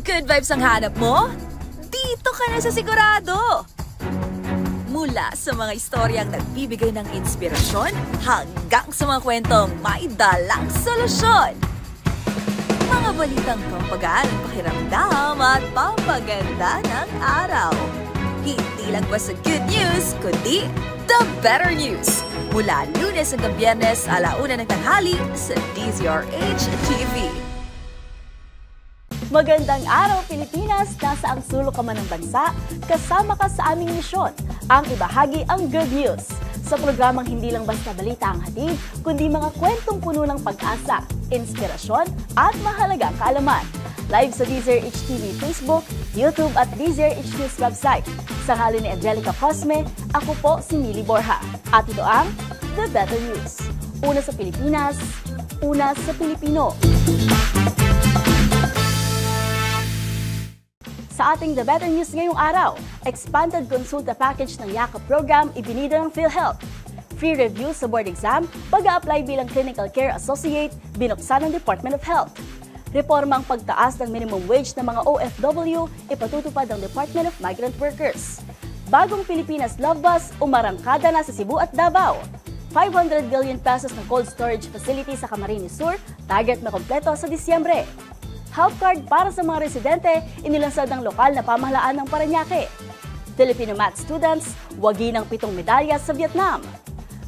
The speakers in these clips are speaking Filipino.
Good vibes ang hanap mo? Dito ka na sa sigurado! Mula sa mga istoryang nagbibigay ng inspirasyon hanggang sa mga kwentong may dalang solusyon. Mga balitang pampagaan ang pakiramdam at pampaganda ng araw. Hindi lang ba sa good news, kundi the better news. Mula Lunes hanggang Biyernes, 1:00 ng tanghali sa DZRH TV. Magandang araw, Pilipinas! Nasa ang sulok ka man ng bansa, kasama ka sa aming misyon, ang ibahagi ang good news. Sa programang hindi lang basta balita ang hatid, kundi mga kwentong puno ng pag-asa, inspirasyon at mahalagang kaalaman. Live sa DZRH TV Facebook, YouTube at DZRH News website. Sa ngalan ni Angelica Cosme, ako po si Millie Borja. At ito ang The Better News. Una sa Pilipinas, una sa Pilipino. Sa ating The Better News ngayong araw, expanded konsulta package ng Yakap program ibinida ng PhilHealth. Free review sa board exam, pag-a-apply bilang Clinical Care Associate, binuksan ng Department of Health. Reformang pagtaas ng minimum wage ng mga OFW, ipatutupad ng Department of Migrant Workers. Bagong Pilipinas Love Bus, umarangkada na sa Cebu at Davao. 500 billion pesos ng cold storage facility sa Camarines Sur, target na kompleto sa Disyembre. Health card para sa mga residente, inilansad ng lokal na pamahalaan ng Parañaque. Filipino math students, wagi ng 7 medalya sa Vietnam.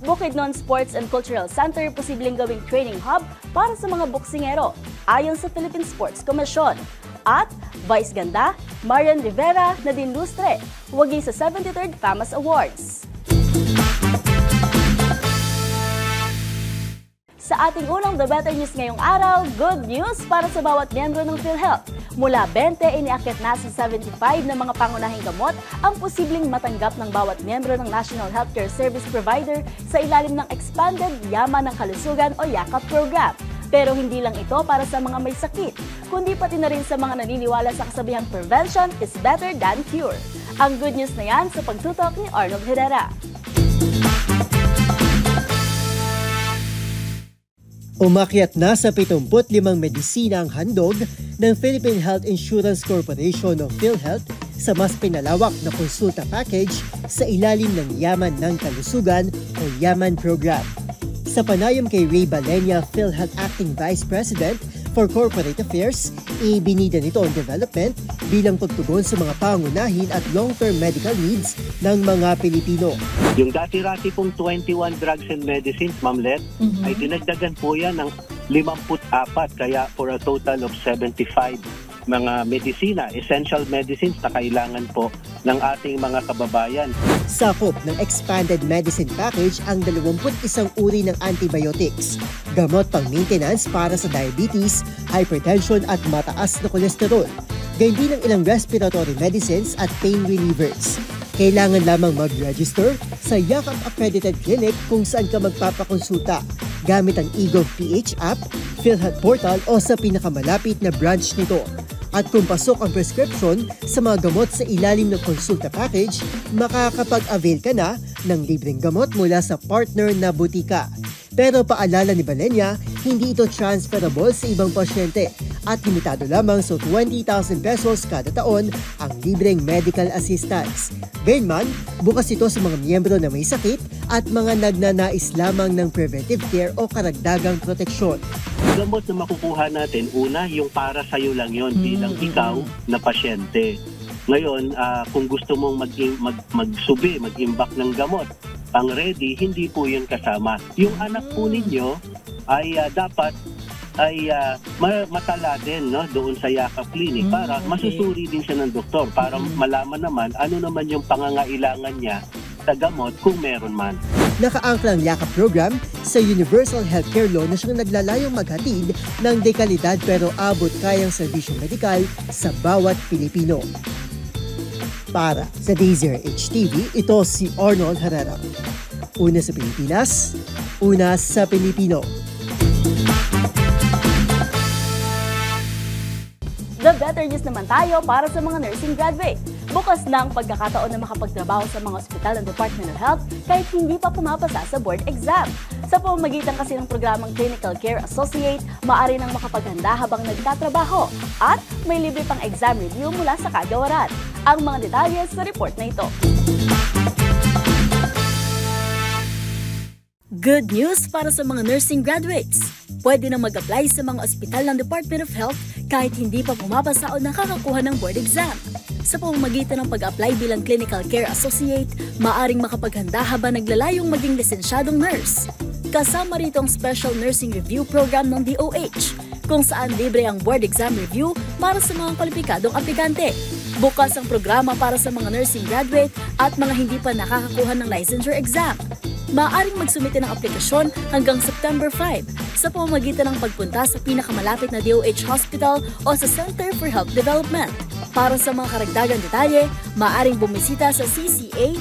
Bukidnon Sports and Cultural Center, posibleng gawing training hub para sa mga boksingero, ayon sa Philippine Sports Commission. At Vice Ganda, Marian Rivera na din lustre, wagi sa 73rd FAMAS Awards. Sa ating unang The Better News ngayong araw, good news para sa bawat miyembro ng PhilHealth. Mula 20, iniakyat na sa 75 na mga pangunahing gamot ang posibleng matanggap ng bawat miyembro ng National Healthcare Service Provider sa ilalim ng Expanded Yaman ng Kalusugan o Yakap program. Pero hindi lang ito para sa mga may sakit, kundi pati na rin sa mga naniniwala sa kasabihang prevention is better than cure. Ang good news na yan sa pagtutok ni Arnold Herrera. Umakyat na sa 75 medisina ang handog ng Philippine Health Insurance Corporation o PhilHealth sa mas pinalawak na konsulta package sa ilalim ng Yaman ng Kalusugan o Yaman Program. Sa panayam kay Ray Balenya, PhilHealth Acting Vice President for Corporate Affairs, ibinida nito ang development bilang pagtugon sa mga pangunahin at long-term medical needs ng mga Pilipino. Yung dati-rati pong 21 drugs and medicines, Ma'am Let, ay dinagdagan po yan ng 54, kaya for a total of 75 mga medisina, essential medicines na kailangan po ng ating mga kababayan. Sakop ng expanded medicine package ang 21 uri ng antibiotics, gamot pang maintenance para sa diabetes, hypertension at mataas na kolesterol, gayon din ang ilang respiratory medicines at pain relievers. Kailangan lamang mag-register sa Yakap Accredited Clinic kung saan ka magpapakonsulta gamit ang eGov.ph app, PhilHealth Portal o sa pinakamalapit na branch nito. At kung pasok ang prescription sa mga gamot sa ilalim ng konsulta package, makakapag-avail ka na ng libreng gamot mula sa partner na butika. Pero paalala ni Balenya, hindi ito transferable sa ibang pasyente at limitado lamang sa 20,000 pesos kada taon ang libreng medical assistance. Gayunman, bukas ito sa mga miyembro na may sakit at mga nagnanais lamang ng preventive care o karagdagang proteksyon. Gamot na makukuha natin, una, yung para sa'yo lang yon bilang ikaw na pasyente. Ngayon, kung gusto mong mag-imbak ng gamot, ang ready, hindi po yun kasama. Yung anak po ninyo ay dapat ay matala din, no, doon sa Yakap Clinic para masusuri din siya ng doktor para malaman naman ano naman yung pangangailangan niya sa gamot kung meron man. Nakaangkla ang Yakap program sa Universal Healthcare Law na siyang naglalayong maghatid ng dekalidad pero abot kayang serbisyong medikal sa bawat Pilipino. Para sa DZRH TV, ito si Arnold Herrera. Una sa Pilipinas, una sa Pilipino. The Better News naman tayo para sa mga nursing graduate. Bukas na ang pagkakataon na makapagtrabaho sa mga ospital ng Department of Health kahit hindi pa pumapasa sa board exam. Sa pamamagitan kasi ng programang Clinical Care Associate, maaari nang makapaghanda habang nagtatrabaho at may libre pang exam review mula sa kagawaran. Ang mga detalye sa report na ito. Good news para sa mga nursing graduates! Pwede na mag-apply sa mga ospital ng Department of Health kahit hindi pa pumapasa o nakakakuha ng board exam. Sa pamamagitan ng pag-apply bilang Clinical Care Associate, maaring makapaghanda habang naglalayong maging lisensyadong nurse. Kasama rito ang Special Nursing Review Program ng DOH, kung saan libre ang board exam review para sa mga kwalipikadong aplikante. Bukas ang programa para sa mga nursing graduate at mga hindi pa nakakakuha ng licensure exam. Maaaring magsumite ng aplikasyon hanggang September 5 sa pamamagitan ng pagpunta sa pinakamalapit na DOH Hospital o sa Center for Health Development. Para sa mga karagdagang detalye, maaaring bumisita sa cca@doh.gov.ph.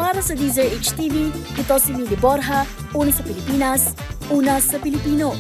Para sa DZRH TV, ito si Mili Borja, una sa Pilipinas, una sa Pilipino.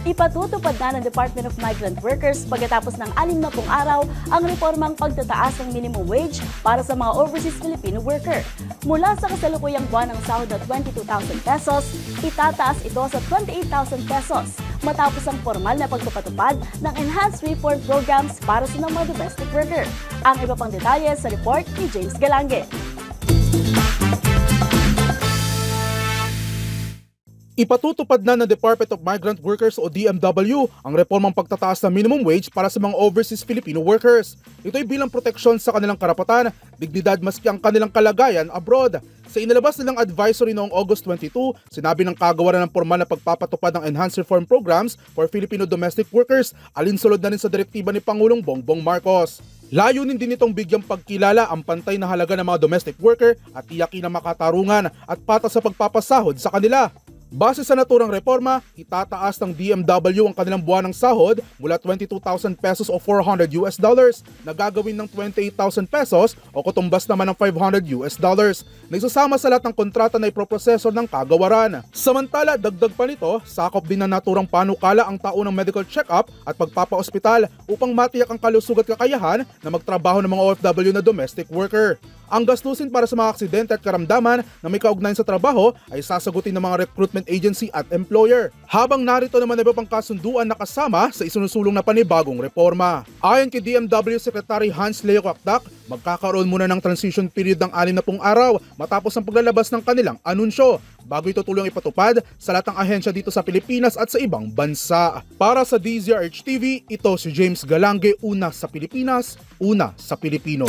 Ipatutupad na ng Department of Migrant Workers pagkatapos ng 60 araw ang reformang pagtataas ng minimum wage para sa mga overseas Filipino worker. Mula sa kasalukuyang buwan ng sahod na 22,000 pesos, itataas ito sa 28,000 pesos matapos ang formal na pagpapatupad ng Enhanced Reform Programs para sa mga domestic worker. Ang iba pang detalye sa report ni James Galange. Ipatutupad na ng Department of Migrant Workers o DMW ang reformang pagtataas ng minimum wage para sa mga overseas Filipino workers. Ito'y bilang proteksyon sa kanilang karapatan, dignidad maski ang kanilang kalagayan abroad. Sa inilabas nilang advisory noong August 22, sinabi ng kagawaran ng formal na pagpapatupad ng Enhanced Reform Programs for Filipino Domestic Workers, alinsulod na rin sa direktiba ni Pangulong Bongbong Marcos. Layunin din itong bigyang pagkilala ang pantay na halaga ng mga domestic worker at tiyakin ang makatarungan at patas sa pagpapasahod sa kanila. Base sa naturang reforma, itataas ng DMW ang kanilang buwanang sahod mula 22,000 pesos o $400 na gagawin ng 28,000 pesos o katumbas naman ng $500 na isasama sa lahat ng kontrata na iproproseso ng kagawaran. Samantala, dagdag pa nito, sakop din ng naturang panukala ang taunang medical check-up at pagpapa-ospital upang matiyak ang kalusug at kakayahan na magtrabaho ng mga OFW na domestic worker. Ang gastusin para sa mga aksidente at karamdaman na may kaugnayan sa trabaho ay sasagutin ng mga recruitment agency at employer. Habang narito naman iba pang kasunduan na kasama sa isinusulong na panibagong reforma. Ayon kay DMW Secretary Hans Leo Kakdak, magkakaroon muna ng transition period ng 60 araw matapos ang paglalabas ng kanilang anunsyo bago ito tulong ipatupad sa lahat ng ahensya dito sa Pilipinas at sa ibang bansa. Para sa DZRH TV, ito si James Galange, una sa Pilipinas, una sa Pilipino.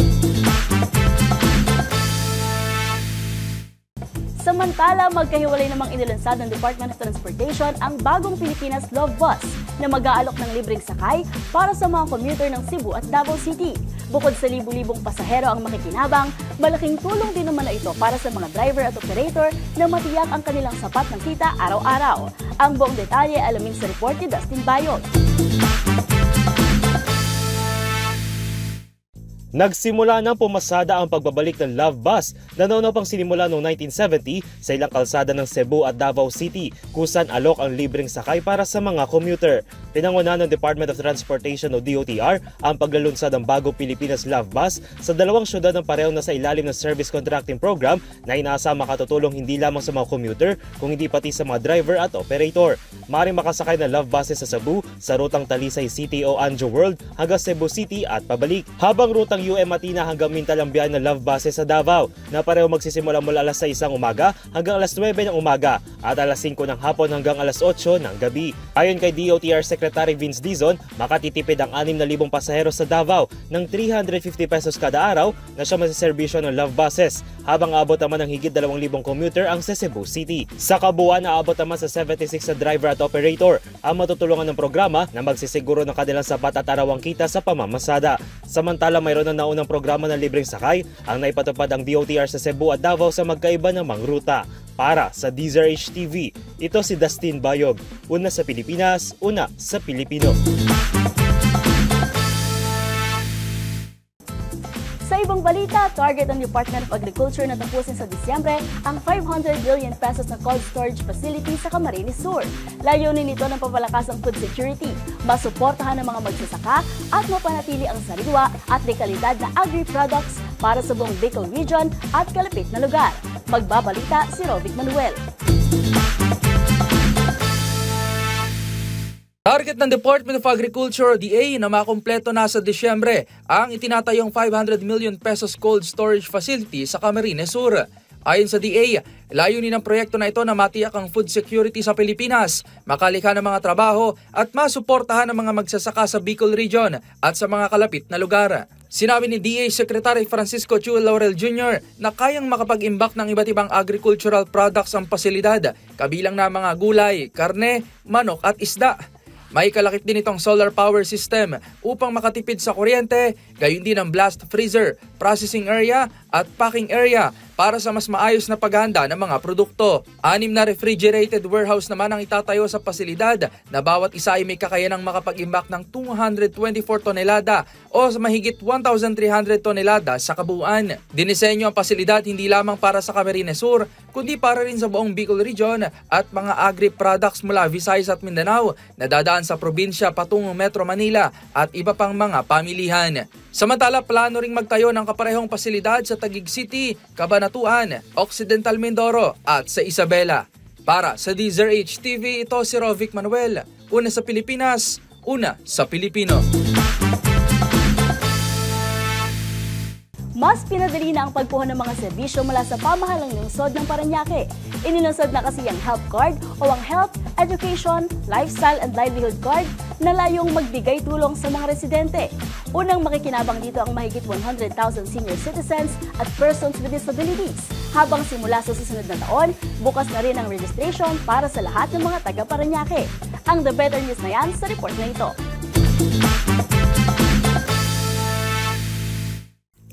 Samantala, magkahiwalay namang inilansad ng Department of Transportation ang bagong Pilipinas Love Bus na mag-aalok ng libreng sakay para sa mga commuter ng Cebu at Davao City. Bukod sa libu-libong pasahero ang makikinabang, malaking tulong din naman na ito para sa mga driver at operator na matiyak ang kanilang sapat ng kita araw-araw. Ang buong detalye alamin sa report ni Dustin Bayot. Nagsimula ng pumasada ang pagbabalik ng Love Bus na nauna pang sinimula noong 1970 sa ilang kalsada ng Cebu at Davao City kung saan alok ang libreng sakay para sa mga commuter. Pinangunahan ng Department of Transportation o DOTR ang paglalunsad ng bagong Pilipinas Love Bus sa dalawang syudad ng pareho na sa ilalim ng Service Contracting Program na inaasang makatutulong hindi lamang sa mga commuter kung hindi pati sa mga driver at operator. Maaaring makasakay ng Love Buses sa Cebu sa rutang Talisay City o Anjo World hanggang Cebu City at pabalik. Habang rutang UM Matina hanggang Mintal ang biyahe ng Love Buses sa Davao na pareho magsisimula mula alas 6 ng umaga hanggang alas 9 ng umaga at alas 5 ng hapon hanggang alas 8 ng gabi. Ayon kay DOTR Secretary Vince Dizon, makatitipid ang 6,000 pasahero sa Davao ng 350 pesos kada araw na siya masiservisyo ng Love Buses habang aabot naman ng higit 2,000 commuter ang sa Cebu City. Sa kabuuan, aabot naman sa 76 na driver at operator ang matutulungan ng programa na magsisiguro ng kanilang sapat at arawang kita sa pamamasada. Samantala, mayroon ng naunang programa ng libreng sakay ang naipatupad ang DOTR sa Cebu at Davao sa magkaiba namang ruta. Para sa DZRH TV, ito si Dustin Bayog, una sa Pilipinas, una sa Pilipino. Sa ibang balita, Ita-target ng Department of Agriculture na tapusin sa Disyembre ang 500 billion pesos na cold storage facility sa Camarines Sur. Layunin nito ng papalakas ang food security, masuportahan ng mga magsasaka at mapanatili ang sariwa at dekalidad na agri-products para sa buong Bicol Region at kalapit na lugar. Magbabalita si Rovic Manuel. Target ng Department of Agriculture o DA na makumpleto na sa Disyembre ang itinatayong 500 million pesos cold storage facility sa Camarines Sur. Ayon sa DA, layunin ng proyekto na ito na matiyak ang food security sa Pilipinas, makalikha ng mga trabaho at masuportahan ng mga magsasaka sa Bicol Region at sa mga kalapit na lugar. Sinabi ni DA Secretary Francisco Chu Laurel Jr. na kayang makapag-imbak ng iba't ibang agricultural products ang pasilidad, kabilang na mga gulay, karne, manok at isda. May kalakip din itong solar power system upang makatipid sa kuryente, gayon din ang blast freezer, processing area at packing area para sa mas maayos na paghahanda ng mga produkto. 6 na refrigerated warehouse naman ang itatayo sa pasilidad na bawat isa ay may kakayanang makapag-imbak ng 224 tonelada o mahigit 1,300 tonelada sa kabuuan. Dinisenyo ang pasilidad hindi lamang para sa Camarines Sur, kundi para rin sa buong Bicol Region at mga agri-products mula Visayas at Mindanao na dadaan sa probinsya patungong Metro Manila at iba pang mga pamilihan. Samantala, plano ring magtayo ng kaparehong pasilidad sa Taguig City, Cabanatuan, Occidental Mindoro at sa Isabela. Para sa DZRH TV, ito si Rovic Manuel. Una sa Pilipinas, una sa Pilipino. Mas pinadali na ang pagkuha ng mga serbisyo mula sa pamahalang lungsod ng Parañaque. Inilunsad na kasi ang Health Card o ang Health, Education, Lifestyle and Livelihood Card na layong magbigay tulong sa mga residente. Unang makikinabang dito ang mahigit 100,000 senior citizens at persons with disabilities. Habang simula sa susunod na taon, bukas na rin ang registration para sa lahat ng mga taga-Parañaque. Ang The Better News na yan sa report na ito.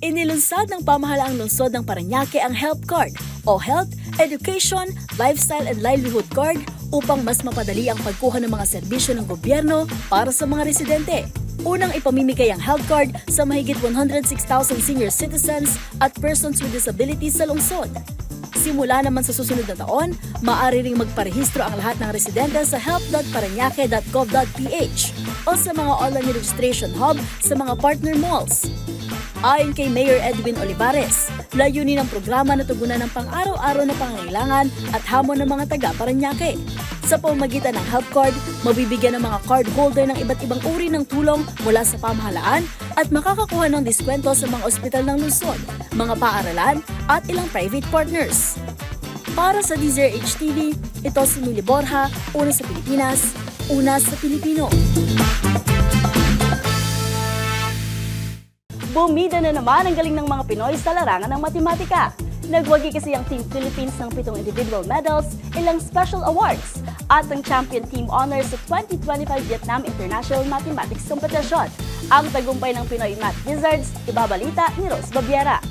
Inilunsad ng pamahalaang lungsod ng Parañaque ang Health Card o Health, Education, Lifestyle and Livelihood Card upang mas mapadali ang pagkuha ng mga serbisyo ng gobyerno para sa mga residente. Unang ipamimigay ang Health Card sa mahigit 106,000 senior citizens at persons with disabilities sa lungsod. Simula naman sa susunod na taon, maaari ring magparehistro ang lahat ng residente sa health.parañaque.gov.ph o sa mga online registration hub sa mga partner malls. Ayon kay Mayor Edwin Olivares, layunin ng programa na tugunan ng pang-araw-araw na pangangailangan at hamon ng mga taga-Parañaque. Sa pamamagitan ng Health Card, mabibigyan ng mga card holder ng iba't ibang uri ng tulong mula sa pamahalaan at makakakuha ng diskwento sa mga ospital ng lungsod, mga paaralan at ilang private partners. Para sa DZRH TV, ito si Mili Borja, una sa Pilipinas, una sa Pilipino. Bumida na naman ang galing ng mga Pinoy sa larangan ng matematika. Nagwagi kasi ang Team Philippines ng 7 individual medals, ilang special awards, at ang champion team honors sa 2025 Vietnam International Mathematics Competition. Ang tagumpay ng Pinoy Math Wizards, ibabalita ni Rose Babiera.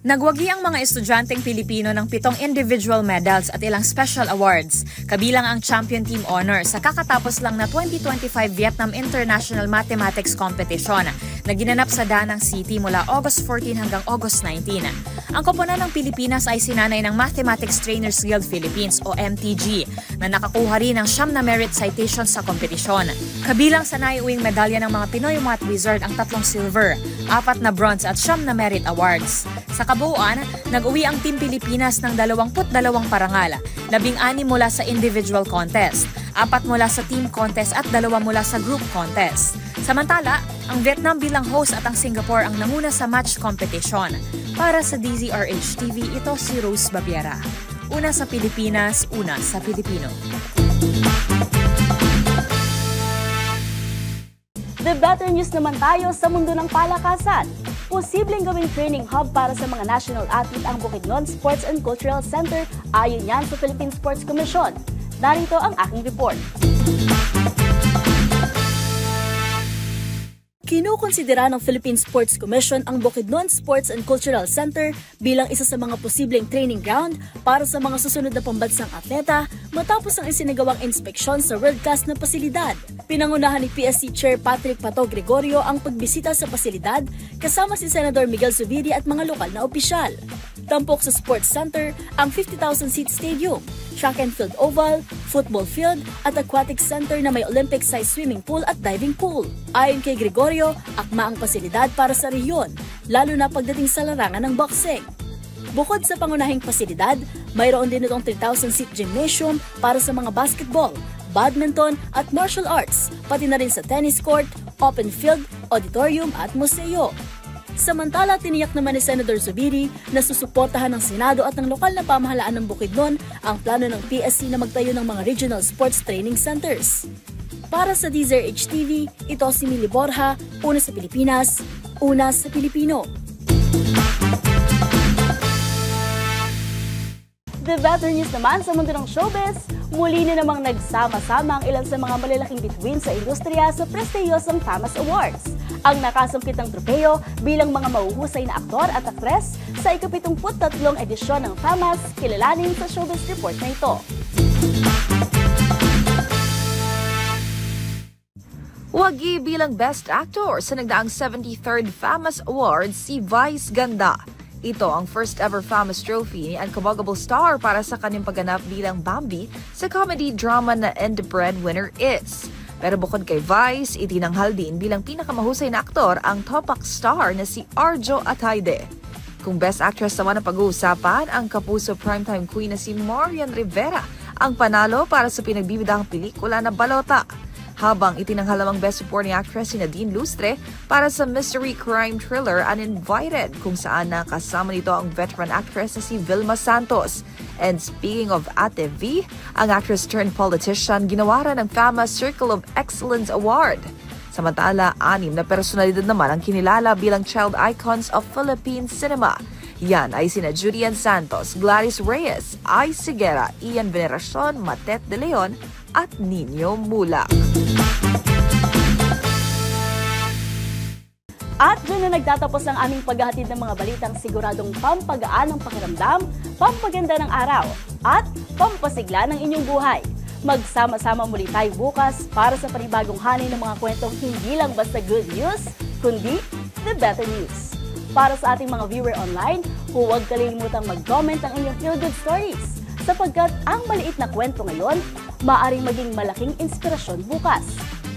Nagwagi ang mga estudyanteng Pilipino ng 7 individual medals at ilang special awards, kabilang ang Champion Team Honor sa kakatapos lang na 2025 Vietnam International Mathematics Competition na ginanap sa Da Nang City mula August 14 hanggang August 19. Ang koponan ng Pilipinas ay sinanay ng Mathematics Trainers Guild Philippines o MTG na nakakuha rin ng 9 na merit citations sa kompetisyon. Kabilang sa naiuwing medalya ng mga Pinoy Math Wizard ang 3 silver, 4 na bronze at 9 na merit awards. Sa kabuuan, nag-uwi ang Team Pilipinas ng 22 parangal, 16 mula sa individual contest, 4 mula sa team contest at 2 mula sa group contest. Samantala, ang Vietnam bilang host at ang Singapore ang nanguna sa match competition. Para sa DZRH TV, ito si Rose Babiera. Una sa Pilipinas, una sa Pilipino. The Better News naman tayo sa mundo ng palakasan. Posibleng gawing training hub para sa mga national athlete ang Bukidnon Sports and Cultural Center ayon yan sa Philippine Sports Commission. Narito ang aking report. Kinukonsidera ng Philippine Sports Commission ang Bukidnon Sports and Cultural Center bilang isa sa mga posibleng training ground para sa mga susunod na pambansang atleta matapos ang isinagawang inspeksyon sa world-class na pasilidad. Pinangunahan ni PSC Chair Patrick Pato Gregorio ang pagbisita sa pasilidad kasama si Senador Miguel Zubiri at mga lokal na opisyal. Tampok sa Sports Center ang 50,000-seat stadium, track and field oval, football field at aquatic center na may Olympic-sized swimming pool at diving pool. Ayon kay Gregorio, akma ang pasilidad para sa rehiyon, lalo na pagdating sa larangan ng boxing. Bukod sa pangunahing pasilidad, mayroon din itong 3,000-seat gymnasium para sa mga basketball, badminton at martial arts, pati na rin sa tennis court, open field, auditorium at museo. Samantala, tiniyak naman ni Senator Zubiri na susuportahan ng Senado at ng lokal na pamahalaan ng Bukidnon ang plano ng PSC na magtayo ng mga regional sports training centers. Para sa DZRH TV, ito si Mili Borja, una sa Pilipinas, una sa Pilipino. The better news naman sa mundo ng showbiz, muli na namang nagsama-sama ang ilan sa mga malalaking bituin sa industriya sa prestiyosong FAMAS Awards. Ang nakasungkit ng tropeyo bilang mga mahuhusay na aktor at aktres sa ika-73 edisyon ng FAMAS, kilalanin sa showbiz report na ito. Wagi bilang Best Actor sa nagdaang 73rd FAMAS Awards si Vice Ganda. Ito ang first ever FAMAS trophy ni Unkabaggable Star para sa kanyang pagganap bilang Bambi sa comedy drama na And the Breadwinner Is. Pero bukod kay Vice, itinanghal din bilang pinakamahusay na aktor ang topak star na si Arjo Atayde. Kung Best Actress naman ang pag-uusapan, ang kapuso primetime queen na si Marian Rivera ang panalo para sa pinagbibidahang pelikula na Balota. Habang itinanghal namang Best Supporting Actress si Nadine Lustre para sa mystery crime thriller Uninvited, kung saan nakasama nito ang veteran actress na si Vilma Santos. And speaking of Ate V, ang actress turned politician ginawaran ng FAMAS Circle of Excellence Award. Samantala, 6 na personalidad naman ang kinilala bilang child icons of Philippine cinema. Yan ay sina Julian Santos, Gladys Reyes, Ay Sigera, Ian Veneracion, Matet de Leon at Nino Mulak. At dyan na nagtatapos ang aming paghahatid ng mga balitang siguradong pampagaan ng pakiramdam, pampaganda ng araw, at pampasigla ng inyong buhay. Magsama-sama muli tayo bukas para sa panibagong hanay ng mga kwentong hindi lang basta good news, kundi the better news. Para sa ating mga viewer online, huwag kalimutang mag-comment ang inyong feel-good stories sapagkat ang maliit na kwento ngayon, maaaring maging malaking inspirasyon bukas.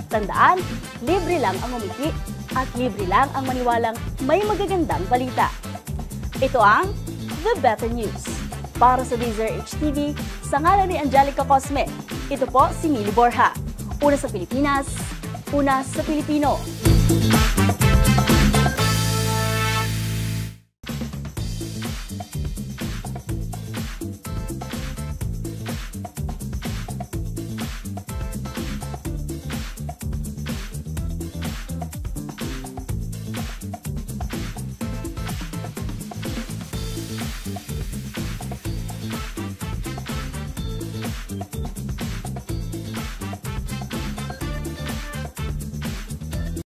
Tandaan, libre lang ang umiti at libre lang ang maniwalang may magagandang balita. Ito ang The Better News. Para sa DZRH TV, sa ngalan ni Angelica Cosme, ito po si Mili Borja. Una sa Pilipinas, una sa Pilipino.